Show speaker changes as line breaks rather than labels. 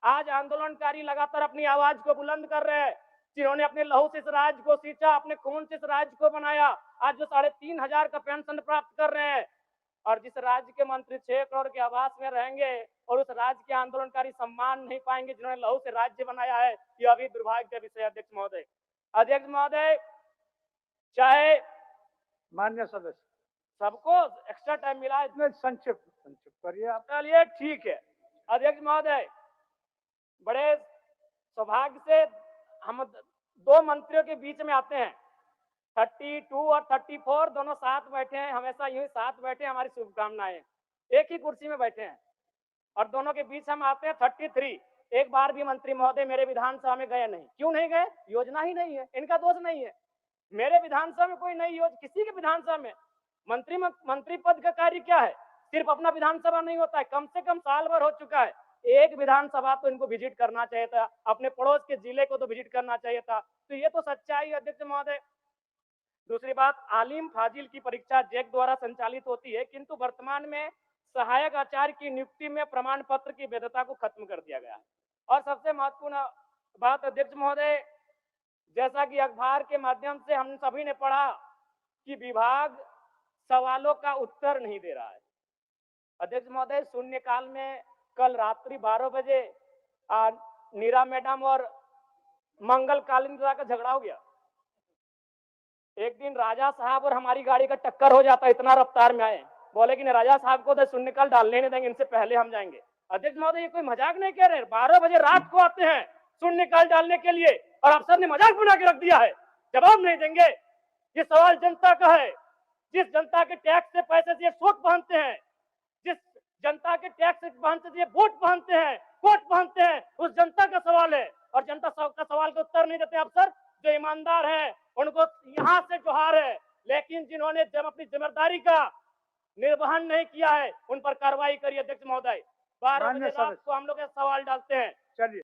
आज आंदोलनकारी लगातार अपनी आवाज को बुलंद कर रहे हैं, जिन्होंने अपने लहू से इस राज्य को सींचा, अपने खून से इस राज्य को बनाया, आज जो 3,500 का पेंशन प्राप्त कर रहे हैं, और जिस राज्य के मंत्री 6 करोड़ के आवास में रहेंगे और उस राज्य के आंदोलनकारी सम्मान नहीं पाएंगे जिन्होंने लहू से राज्य बनाया है, ये अभी दुर्भाग्य का विषय। अध्यक्ष महोदय, चाहे
मान्य सदस्य
सबको एक्स्ट्रा टाइम मिला है,
इसमें संक्षिप्त करिए आप।
चलिए ठीक है। अध्यक्ष महोदय, बड़े सौभाग्य से हम दो मंत्रियों के बीच में आते हैं। 32 और 34 दोनों साथ बैठे हैं, हमेशा यूं ही साथ बैठे, हमारी शुभकामनाएं। एक ही कुर्सी में बैठे हैं और दोनों के बीच हम आते हैं। 33 एक बार भी मंत्री महोदय मेरे विधानसभा में गए नहीं। क्यों नहीं गए? योजना ही नहीं है, इनका दोष नहीं है। मेरे विधानसभा में कोई नई योजना, किसी के विधानसभा में मंत्री पद का कार्य क्या है? सिर्फ अपना विधानसभा नहीं होता है, कम से कम साल भर हो चुका है, एक विधानसभा तो इनको विजिट करना चाहिए था, अपने पड़ोस के जिले को तो विजिट करना चाहिए था। तो ये तो सच्चाई है अध्यक्ष महोदय। दूसरी बात, आलिम फाजिल की परीक्षा जैक द्वारा संचालित होती है, किंतु वर्तमान में सहायक आचार्य की नियुक्ति में प्रमाण पत्र की वैधता को खत्म कर दिया गया है। और सबसे महत्वपूर्ण बात अध्यक्ष महोदय, जैसा कि अखबार के माध्यम से हम सभी ने पढ़ा कि विभाग सवालों का उत्तर नहीं दे रहा है। अध्यक्ष महोदय, शून्यकाल में कल रात्रि 12 बजे नीरा मैडम और मंगल कालिंद्रा का झगड़ा हो गया। एक दिन राजा साहब और हमारी गाड़ी का टक्कर हो जाता, इतना रफ्तार में आए, बोले कि राजा साहब को तो शून्यकाल डालने नहीं देंगे, इनसे पहले हम जाएंगे। अध्यक्ष महोदय, ये कोई मजाक नहीं कह रहे। 12 बजे रात को आते हैं शून्यकाल डालने के लिए और अफसर ने मजाक बना के रख दिया है, जवाब नहीं देंगे। ये सवाल जनता का है, जिस जनता के टैक्स से पैसे से वोट पहनते हैं, जिस जनता के टैक्स से पहनते से वोट पहनते हैं, कोट पहनते हैं, उस जनता का सवाल है। और जनता का सवाल का उत्तर नहीं देते अफसर। जो ईमानदार है उनको यहाँ से जोहार है, लेकिन जिन्होंने जब अपनी जिम्मेदारी का निर्वहन नहीं किया है उन पर कार्रवाई करिए अध्यक्ष महोदय। 12 बजे रात को हम लोग सवाल डालते हैं।
चलिए।